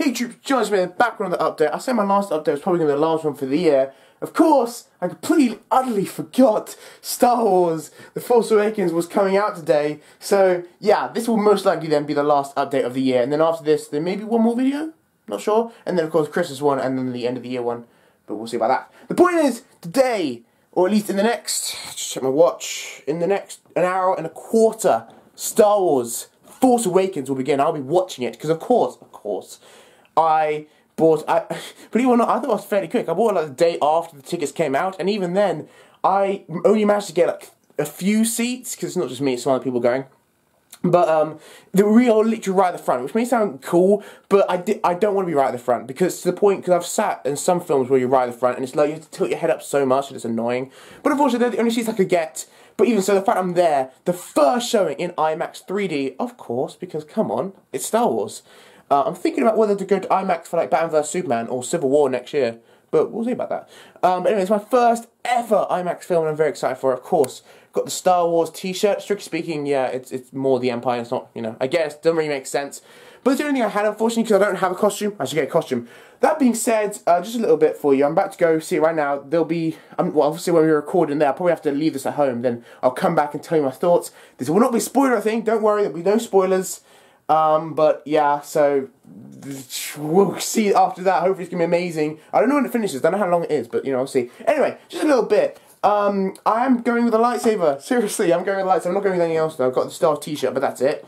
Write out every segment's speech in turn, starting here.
Hey troops, GeneralJSmith, back on the update. I said my last update was probably going to be the last one for the year. Of course, I completely, utterly forgot Star Wars The Force Awakens was coming out today. So, yeah, this will most likely then be the last update of the year. And then after this, there may be one more video, not sure. And then, of course, Christmas one, and then the end of the year one. But we'll see about that. The point is, today, or at least in the next, just check my watch, in the next an hour and a quarter, Star Wars Force Awakens will begin. I'll be watching it, because of course, I bought, believe it or not, I thought it was fairly quick. I bought it like the day after the tickets came out, and even then, I only managed to get like a few seats, because it's not just me, it's some other people going. But they were literally right at the front, which may sound cool, but I don't want to be right at the front, because it's to the point, because I've sat in some films where you're right at the front, and it's like you have to tilt your head up so much, and it's annoying. But unfortunately, they're the only seats I could get. But even so, the fact I'm there, the first showing in IMAX 3D, of course, because come on, it's Star Wars. I'm thinking about whether to go to IMAX for like Batman vs Superman or Civil War next year, but we'll see about that. But anyway, it's my first ever IMAX film, and I'm very excited for it, of course. Got the Star Wars t-shirt. Strictly speaking, yeah, it's more the Empire, it's not, you know, I guess, it doesn't really make sense. But it's the only thing I had, unfortunately, because I don't have a costume. I should get a costume. That being said, just a little bit for you. I'm about to go see it right now. There'll be, well, obviously when we're recording there, I'll probably have to leave this at home. Then I'll come back and tell you my thoughts. This will not be a spoiler, I think. Don't worry, there'll be no spoilers. But yeah, so we'll see after that. Hopefully it's going to be amazing. I don't know when it finishes. I don't know how long it is, but you know, I'll see. Anyway, just a little bit. I am going with a lightsaber. Seriously, I'm going with a lightsaber. I'm not going with anything else though. I've got the Star Wars t-shirt, but that's it.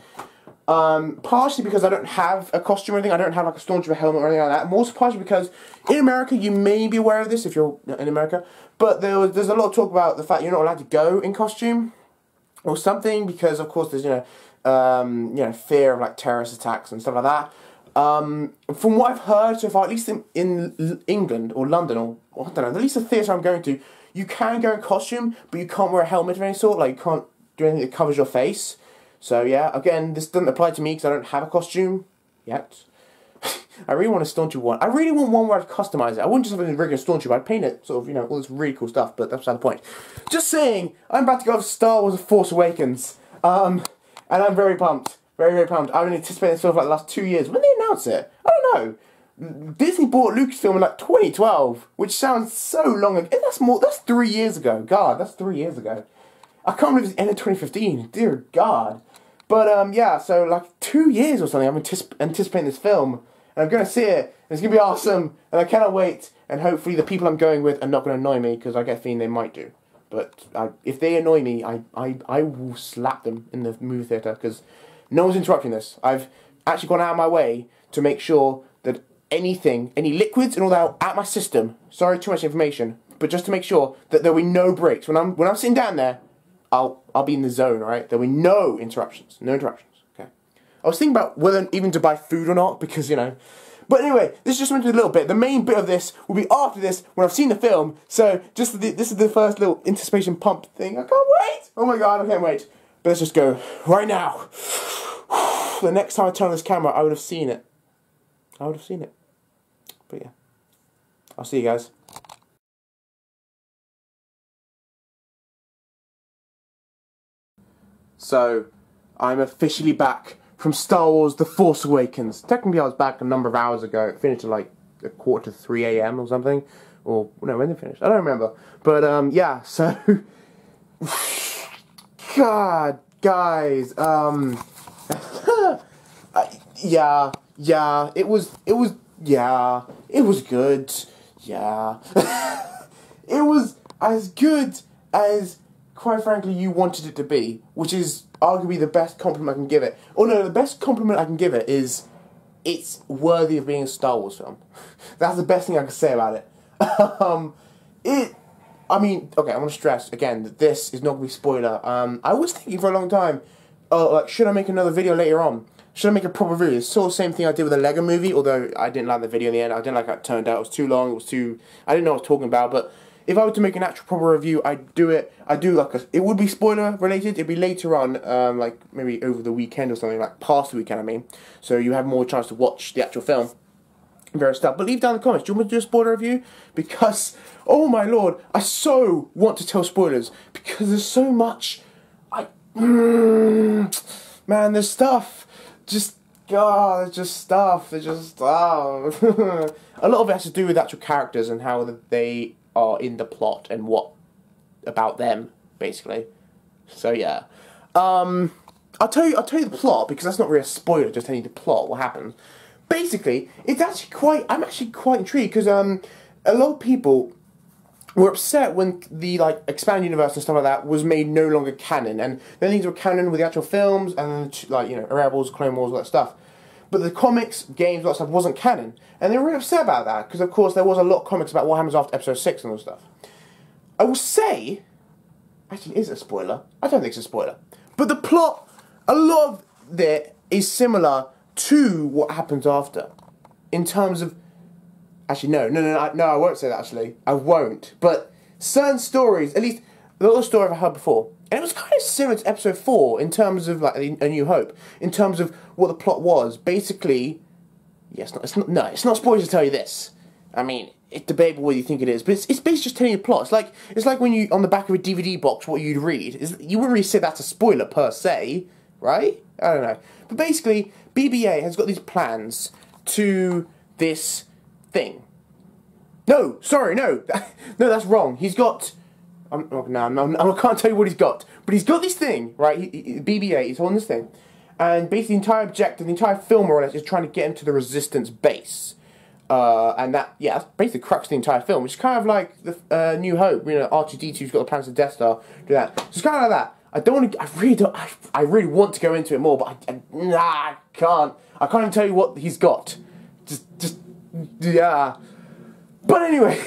Partially because I don't have a costume or anything. I don't have like a Stormtrooper helmet or anything like that. More partially because in America, you may be aware of this if you're in America, but there's a lot of talk about the fact you're not allowed to go in costume or something because of course there's you know, fear of like terrorist attacks and stuff like that. From what I've heard so far, at least in England or London or I don't know, at least the theatre I'm going to, you can go in costume, but you can't wear a helmet of any sort. Like you can't do anything that covers your face. So yeah, again, this doesn't apply to me because I don't have a costume yet. I really want a Stormtrooper one. I really want one where I'd customize it. I wouldn't just have a regular Stormtrooper. I'd paint it, sort of, you know, all this really cool stuff. But that's beside the point. Just saying, I'm about to go to Star Wars: The Force Awakens. And I'm very pumped. Very, very pumped. I've been anticipating this film for like the last 2 years. When did they announce it? I don't know. Disney bought Lucasfilm in like 2012, which sounds so long ago. That's 3 years ago. God, that's 3 years ago. I can't believe it's ended 2015. Dear God. But yeah, so like 2 years or something, I'm anticipating this film, and I'm going to see it, and it's going to be awesome, and I cannot wait, and hopefully the people I'm going with are not going to annoy me, because I get a feeling they might do. But if they annoy me, I will slap them in the movie theatre, because no one's interrupting this. I've actually gone out of my way to make sure that any liquids and all that out of my system, sorry, too much information, but just to make sure that there will be no breaks. When I'm sitting down there, I'll be in the zone, alright? There'll be no interruptions. No interruptions, okay? I was thinking about whether even to buy food or not, because, you know. But anyway, this is just meant to be a little bit. The main bit of this will be after this, when I've seen the film. So, this is the first little anticipation pump thing. I can't wait! Oh my God, I can't wait. But let's just go right now. The next time I turn on this camera, I would have seen it. I would have seen it. But yeah. I'll see you guys. So, I'm officially back from Star Wars: The Force Awakens. Technically, I was back a number of hours ago. It finished at like 2:45 AM or something. Or, no, when did it finish? I don't remember. But, yeah, so... God, guys, yeah, it was good, yeah. It was as good as, quite frankly, you wanted it to be, which is arguably the best compliment I can give it. Oh no, the best compliment I can give it is, it's worthy of being a Star Wars film. That's the best thing I can say about it. I mean, okay, I want to stress, again, that this is not going to be a spoiler. I was thinking for a long time, like, should I make another video later on? Should I make a proper video? It's sort of the same thing I did with the Lego movie, although I didn't like the video in the end. I didn't like how it turned out. It was too long, I didn't know what I was talking about, but if I were to make an actual proper review, I'd do like it would be spoiler related, it'd be later on, like, maybe over the weekend or something, like, past the weekend, I mean. So you have more chance to watch the actual film. Various stuff, but leave down in the comments. Do you want me to do a spoiler review? Because, oh my lord, I so want to tell spoilers because there's so much. Man, there's stuff. Just God, it's just stuff. It's just a lot of it has to do with actual characters and how they are in the plot and what about them, basically. So yeah, I'll tell you the plot because that's not really a spoiler. Just telling you the plot, what happens. Basically, it's actually I'm actually quite intrigued because a lot of people were upset when the expanded universe and stuff like that was made no longer canon, and then these were canon with the actual films and Rebels, Clone Wars, all that stuff. But the comics, games, all that stuff wasn't canon, and they were really upset about that because of course there was a lot of comics about what happens after Episode 6 and all that stuff. I will say, actually, is it a spoiler? I don't think it's a spoiler, but the plot, a lot of it is similar to what happens after, in terms of. Actually, no, I won't say that, actually. I won't. But certain stories, at least the little story I've heard before, and it was kind of similar to Episode 4 in terms of, A New Hope, in terms of what the plot was. Basically, yeah, it's not spoilers to tell you this. I mean, it's debatable whether you think it is, but it's basically just telling you the plot. It's like when you, on the back of a DVD box, what you'd read. You wouldn't really say that's a spoiler, per se, right? I don't know. But basically, BB-8 has got these plans to this thing. No, sorry, no, no, that's wrong. He's got. I can't tell you what he's got, but he's got this thing, right? BB-8, he's on this thing, and basically the entire objective, the entire film more or less, is trying to get him to the Resistance base, and that's basically the crux of the entire film, which is kind of like the New Hope. R2-D2's got the plans of Death Star, do that. So it's kind of like that. I don't want to. I really want to go into it more, but I can't. I can't even tell you what he's got. Yeah. But anyway,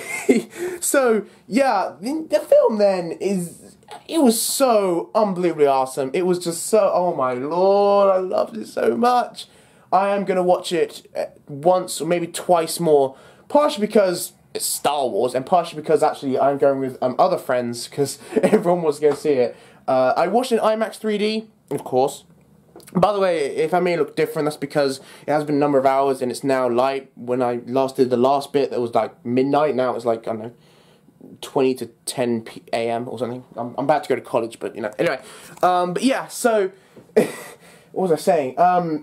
so yeah, the film then it was so unbelievably awesome. It was just so, oh my lord, I loved it so much. I am going to watch it once or maybe twice more, partially because it's Star Wars, and partially because actually I'm going with other friends, because everyone wants to go see it. I watched it in IMAX 3D, of course. By the way, if I may look different, that's because it has been a number of hours and it's now light. When I last did the last bit, it was like midnight. Now it's like, I don't know, 20 to 10 a.m. or something. I'm about to go to college, but Anyway, but yeah, so, what was I saying?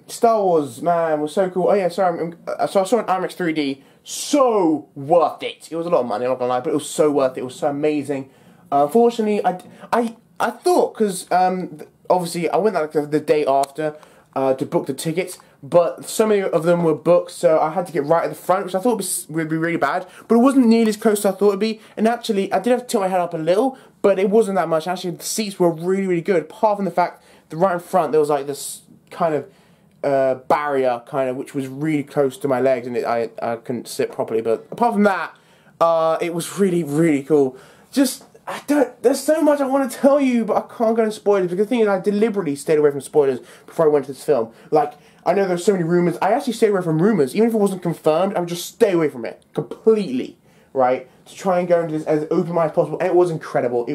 Star Wars, man, was so cool. Oh yeah, sorry, so I saw it in IMAX 3D. So worth it. It was a lot of money, I'm not gonna lie, but it was so worth it. It was so amazing. Unfortunately, I thought, because obviously I went the day after to book the tickets, but so many of them were booked, so I had to get right at the front, which I thought would be really bad, but it wasn't nearly as close as I thought it would be, and actually I did have to tilt my head up a little, but it wasn't that much. Actually, the seats were really, really good, apart from the fact that right in front there was like this kind of barrier, which was really close to my legs, and I couldn't sit properly, but apart from that, it was really, really cool. There's so much I want to tell you, but I can't go into spoilers, because the thing is, I deliberately stayed away from spoilers before I went to this film. I know there's so many rumours, I actually stayed away from rumours, even if it wasn't confirmed, I would just stay away from it, completely, right, to try and go into this as open-minded as possible, and it was incredible,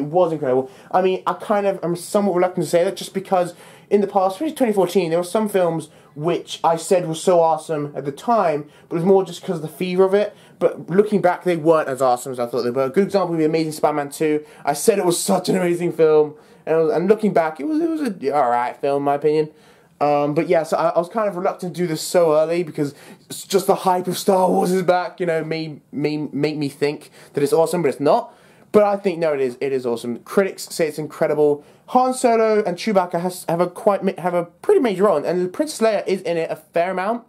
I mean, I'm somewhat reluctant to say that, just because in the past, especially 2014, there were some films which I said were so awesome at the time, but it was more just because of the fever of it. But looking back, they weren't as awesome as I thought they were. A good example would be Amazing Spider-Man 2. I said it was such an amazing film, and looking back, it was a alright film in my opinion. But yeah, so I was kind of reluctant to do this so early, because it's just the hype of Star Wars is back, make me think that it's awesome, but it's not. But I think, no, it is awesome. Critics say it's incredible. Han Solo and Chewbacca have a pretty major role, and Princess Leia is in it a fair amount,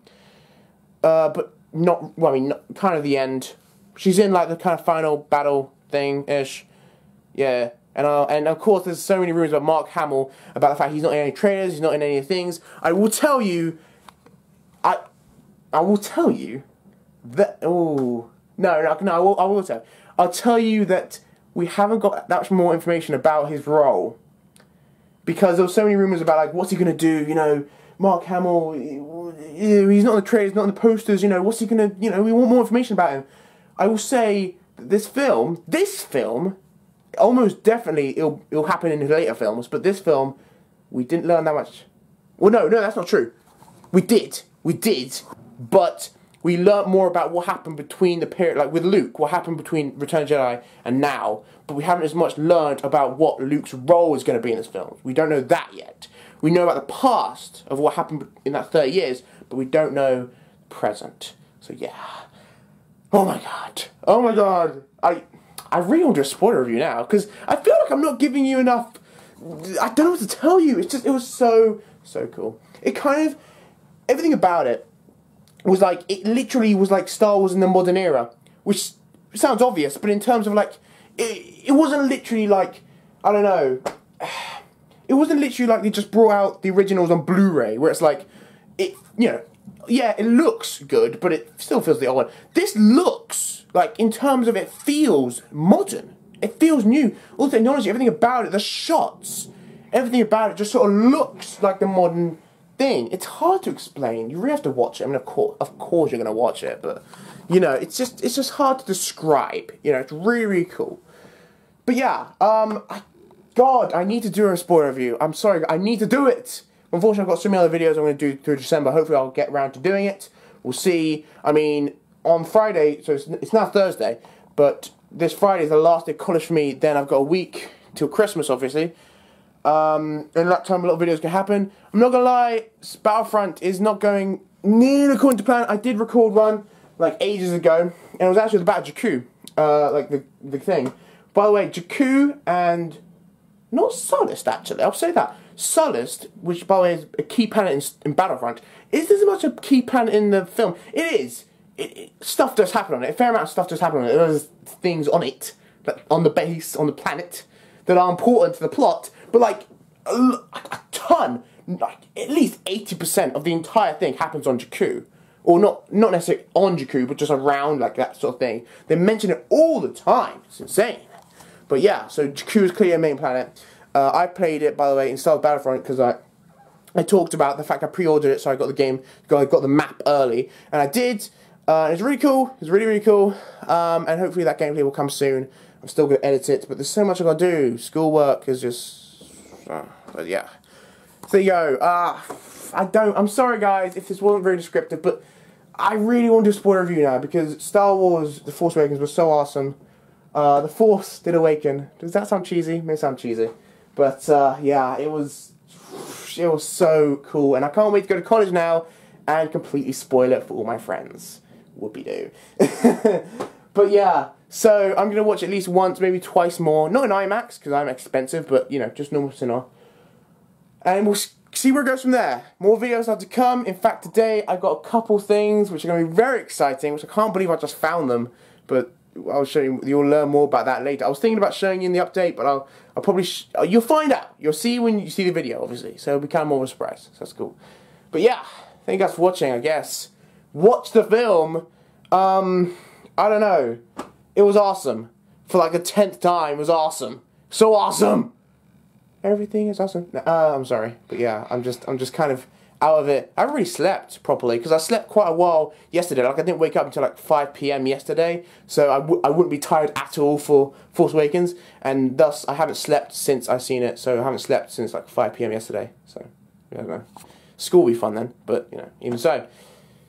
but not, well, I mean, not, kind of the end. She's in like the kind of final battle thing-ish, yeah. And of course, there's so many rumors about Mark Hamill, about the fact he's not in any trailers, he's not in any things. I will tell you that, I will tell you. I'll tell you that we haven't got that much more information about his role, because there were so many rumors about, like, what's he going to do, Mark Hamill, he's not in the trailers, not in the posters, what's he going to, we want more information about him. I will say that this film, almost definitely it'll happen in his later films, but this film, we didn't learn that much. Well, no, that's not true. We did, but we learnt more about what happened between the period, like with Luke, what happened between Return of the Jedi and now, but we haven't as much learnt about what Luke's role is going to be in this film. We don't know that yet. We know about the past of what happened in that 30 years, but we don't know the present. So yeah. Oh my god. Oh my god. I really want to do a spoiler review now, because I feel like I'm not giving you enough. I don't know what to tell you. It's just, it was so cool. It kind of, everything about it was like, it literally was like Star Wars in the modern era, which sounds obvious, but in terms of like, it wasn't literally like, I don't know, it wasn't literally like they just brought out the originals on Blu-ray, where it's like, it, you know, yeah, it looks good, but it still feels the old one. This looks, like, in terms of it feels modern. It feels new. All the technology, everything about it, the shots, everything about it just sort of looks like the modern thing. It's hard to explain. You really have to watch it. I mean, of course you're going to watch it, but, you know, it's just hard to describe. You know, it's really cool. But yeah, God, I need to do a spoiler review. I'm sorry, I need to do it. Unfortunately, I've got so many other videos I'm going to do through December. Hopefully, I'll get around to doing it. We'll see. I mean, on Friday, so it's now Thursday, but this Friday is the last day of college for me. Then I've got a week till Christmas, obviously. In that time, a lot of videos can happen. I'm not going to lie, Battlefront is not going nearly according to plan. I did record one, like, ages ago, and it was actually about Jakku, like, the thing. By the way, Jakku and... not Sullust, actually, I'll say that. Sullust, which by the way is a key planet in Battlefront, is as much a key planet in the film. It is. Stuff does happen on it. A fair amount of stuff does happen on it. There's things on it, like on the base, on the planet, that are important to the plot. But like, a ton, like at least 80% of the entire thing happens on Jakku. Or not necessarily on Jakku, but just around, like that sort of thing. They mention it all the time. It's insane. But yeah, so Jakku is clearly a main planet. I played it, by the way, in Star Wars Battlefront because I talked about the fact I pre-ordered it, so I got the game, I got the map early, and I did. It's really cool. It's really cool. And hopefully that gameplay will come soon. I'm still going to edit it, but there's so much I got to do. Schoolwork is just, but yeah. So there you go. I'm sorry guys if this wasn't very descriptive, but I really want to do a spoiler review now because Star Wars: The Force Awakens was so awesome. The Force did awaken. Does that sound cheesy? It may sound cheesy. But, yeah, it was so cool. And I can't wait to go to college now and completely spoil it for all my friends. Whoopie-doo. But, yeah, so I'm going to watch at least once, maybe twice more. Not in IMAX, because I'm expensive, but, you know, just normal cinema. And we'll see where it goes from there. More videos have to come. In fact, today I've got a couple things which are going to be very exciting, which I can't believe I just found them. But I'll show you. You'll learn more about that later. I was thinking about showing you in the update, but I'll probably you'll find out. You'll see when you see the video, obviously. So it'll be kind of more of a surprise. So that's cool. But yeah, thank you guys for watching. I guess watch the film. I don't know. It was awesome. For like the 10th time, it was awesome. So awesome. Everything is awesome. I'm sorry, but yeah, I'm just kind of out of it. I haven't really slept properly because I slept quite a while yesterday. Like I didn't wake up until like 5 PM yesterday, so I wouldn't be tired at all for Force Awakens, and thus I haven't slept since I've seen it. So I haven't slept since like 5 PM yesterday. So I don't know. School will be fun then, but you know, even so.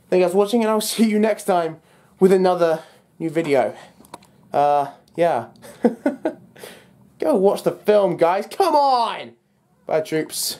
Thank you guys for watching, and I'll see you next time with another new video. Yeah. Go watch the film, guys. Come on! Bye, troops.